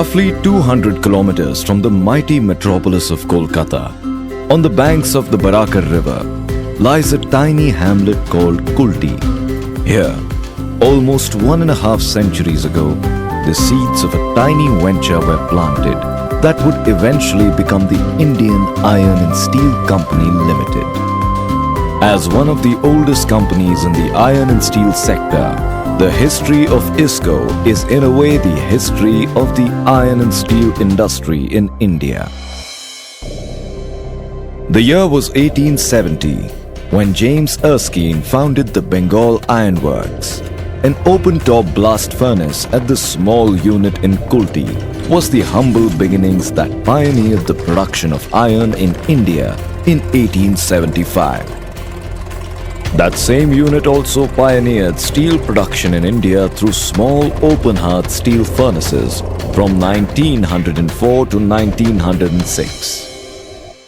Roughly 200 kilometers from the mighty metropolis of Kolkata, on the banks of the Barakar River, lies a tiny hamlet called Kulti. Here, almost 1.5 centuries ago, the seeds of a tiny venture were planted that would eventually become the Indian Iron and Steel Company Limited. As one of the oldest companies in the iron and steel sector, the history of ISSCO is in a way the history of the iron and steel industry in India. The year was 1870 when James Erskine founded the Bengal Iron Works. An open-top blast furnace at the small unit in Kulti was the humble beginnings that pioneered the production of iron in India in 1875. That same unit also pioneered steel production in India through small open-hearth steel furnaces from 1904 to 1906.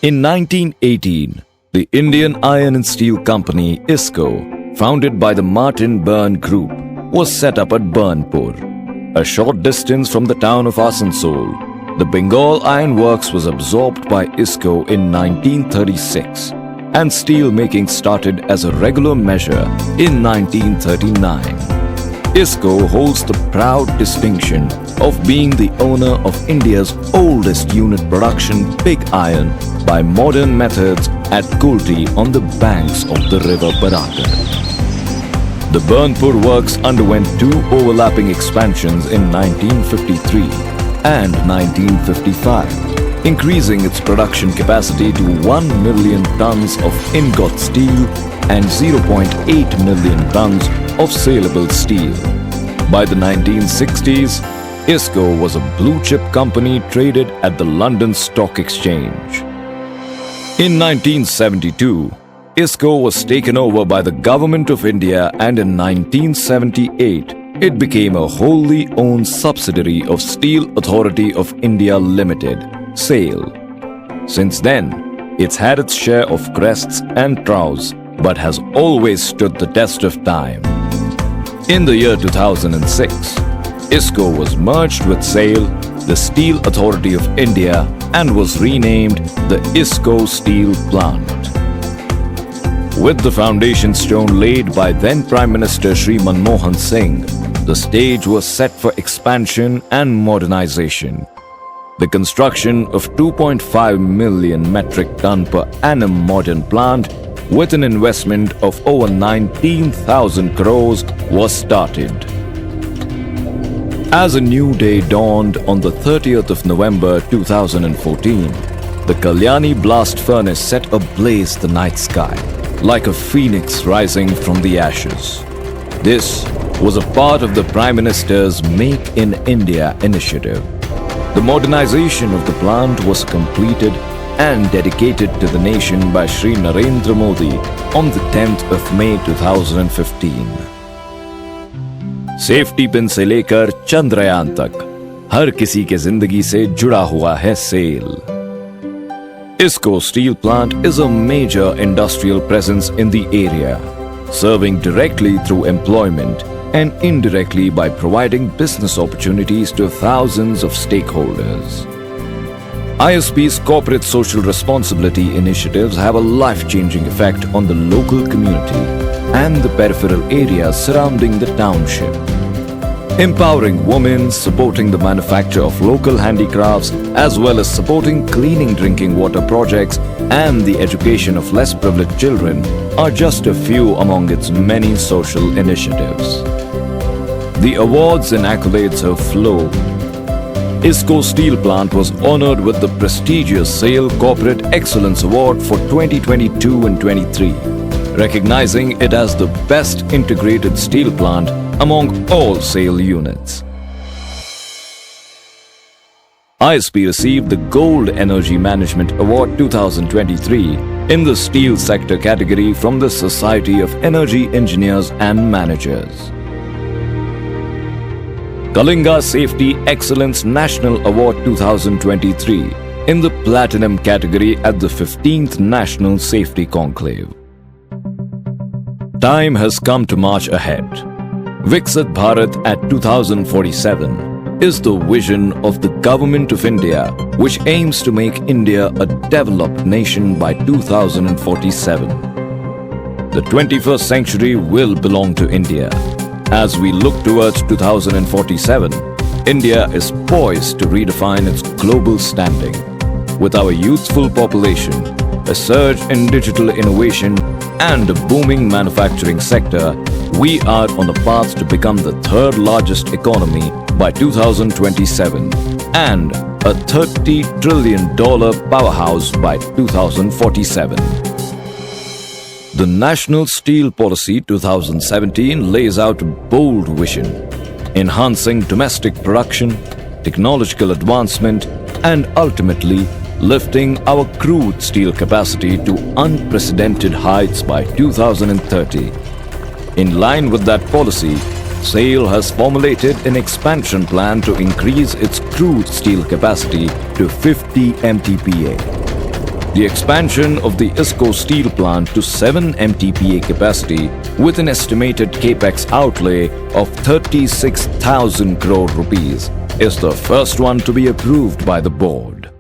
In 1918, the Indian Iron and Steel Company ISSCO, founded by the Martin Byrne Group, was set up at Burnpur, a short distance from the town of Asansol. The Bengal Iron Works was absorbed by ISSCO in 1936. And steel making started as a regular measure in 1939. ISSCO holds the proud distinction of being the owner of India's oldest unit production pig iron by modern methods at Kulti on the banks of the river Barakar. The Burnpur works underwent 2 overlapping expansions in 1953 and 1955. Increasing its production capacity to 1 million tons of ingot steel and 0.8 million tons of saleable steel. By the 1960s, ISSCO was a blue-chip company traded at the London Stock Exchange. In 1972, ISSCO was taken over by the Government of India, and in 1978, it became a wholly owned subsidiary of Steel Authority of India Limited, SAIL. Since then, it's had its share of crests and troughs, but has always stood the test of time. In the year 2006, ISSCO was merged with SAIL, the Steel Authority of India, and was renamed the ISSCO Steel Plant. With the foundation stone laid by then Prime Minister Shri Manmohan Singh, the stage was set for expansion and modernization. The construction of 2.5 million metric ton per annum modern plant with an investment of over 19,000 crores was started. As a new day dawned on the 30th of November 2014, the Kalyani blast furnace set ablaze the night sky like a phoenix rising from the ashes. This was a part of the Prime Minister's Make in India initiative. The modernization of the plant was completed and dedicated to the nation by Shri Narendra Modi on the 10th of May 2015. Safety pin से लेकर चंद्रयान तक हर किसी के जिंदगी से जुड़ा हुआ है cell. ISSCO Steel Plant is a major industrial presence in the area, serving directly through employment and indirectly by providing business opportunities to thousands of stakeholders. ISP's corporate social responsibility initiatives have a life-changing effect on the local community and the peripheral areas surrounding the township. Empowering women, supporting the manufacture of local handicrafts, as well as supporting cleaning drinking water projects and the education of less privileged children are just a few among its many social initiatives. The awards and accolades have flowed. ISSCO Steel Plant was honored with the prestigious SAIL Corporate Excellence Award for 2022 and 23, recognizing it as the best integrated steel plant among all SAIL units. ISP received the Gold Energy Management Award 2023 in the steel sector category from the Society of Energy Engineers and Managers. Kalinga Safety Excellence National Award 2023 in the Platinum category at the 15th National Safety Conclave. Time has come to march ahead. Viksit Bharat at 2047 is the vision of the Government of India, which aims to make India a developed nation by 2047. The 21st century will belong to India. As we look towards 2047, India is poised to redefine its global standing. With our youthful population, a surge in digital innovation, and a booming manufacturing sector, we are on a path to become the third largest economy by 2027 and a $30 trillion powerhouse by 2047. The National Steel Policy 2017 lays out a bold vision, enhancing domestic production, technological advancement, and ultimately lifting our crude steel capacity to unprecedented heights by 2030. In line with that policy, SAIL has formulated an expansion plan to increase its crude steel capacity to 50 MTPA. The expansion of the ISSCO steel plant to 7 MTPA capacity with an estimated capex outlay of 36,000 crore rupees is the first one to be approved by the board.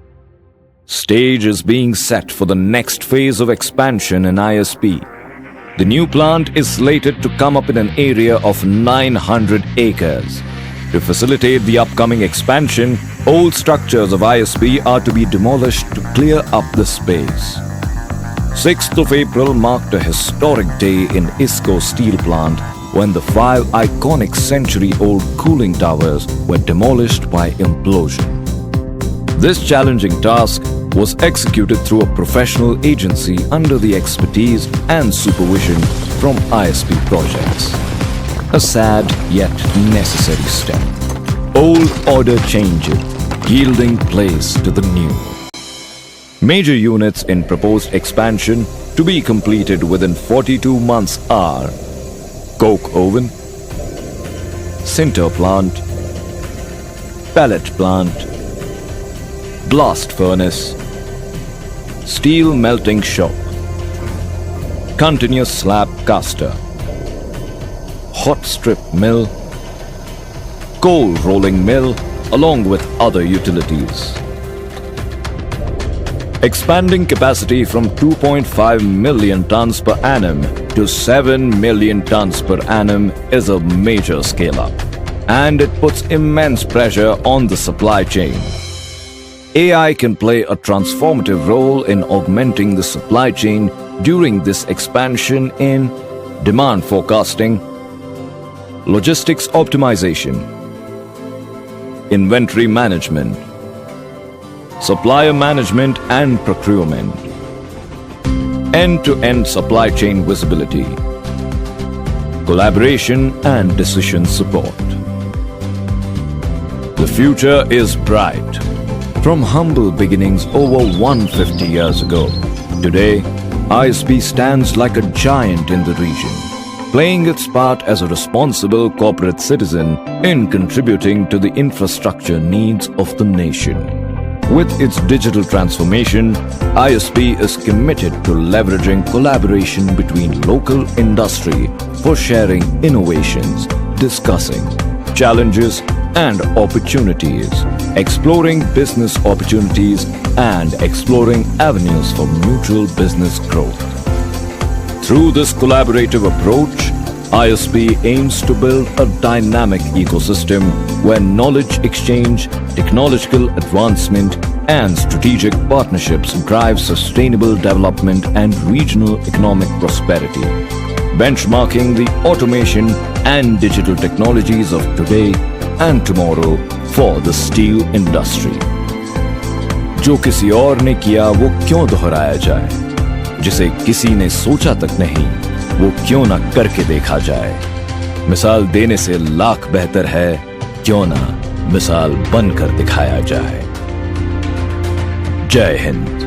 Stage is being set for the next phase of expansion in ISP. The new plant is slated to come up in an area of 900 acres. To facilitate the upcoming expansion, old structures of ISP are to be demolished to clear up the space. 6th of April marked a historic day in ISSCO steel plant when the 5 iconic century-old cooling towers were demolished by implosion. This challenging task was executed through a professional agency under the expertise and supervision from ISP Projects. A sad yet necessary step. Old order changes, yielding place to the new. Major units in proposed expansion to be completed within 42 months are coke oven, sinter plant, pellet plant, blast furnace, steel melting shop, continuous slab caster, hot strip mill, coal rolling mill, along with other utilities. Expanding capacity from 2.5 million tons per annum to 7 million tons per annum is a major scale-up, and it puts immense pressure on the supply chain. AI can play a transformative role in augmenting the supply chain during this expansion in demand forecasting, logistics optimization, inventory management, supplier management and procurement, end-to-end supply chain visibility, collaboration and decision support. The future is bright. From humble beginnings over 150 years ago, today, ISP stands like a giant in the region, playing its part as a responsible corporate citizen in contributing to the infrastructure needs of the nation. With its digital transformation, ISP is committed to leveraging collaboration between local industry for sharing innovations, discussing challenges and opportunities, exploring business opportunities, and exploring avenues for mutual business growth. Through this collaborative approach, ISP aims to build a dynamic ecosystem where knowledge exchange, technological advancement, and strategic partnerships drive sustainable development and regional economic prosperity, benchmarking the automation and digital technologies of today and tomorrow for the steel industry. जो किसी और ने किया वो क्यों दोहराया जाए, जिसे किसी ने सोचा तक नहीं वो क्यों ना करके देखा जाए। मिसाल देने से लाख बेहतर है, क्यों ना मिसाल बनकर दिखाया जाए। जय हिंद।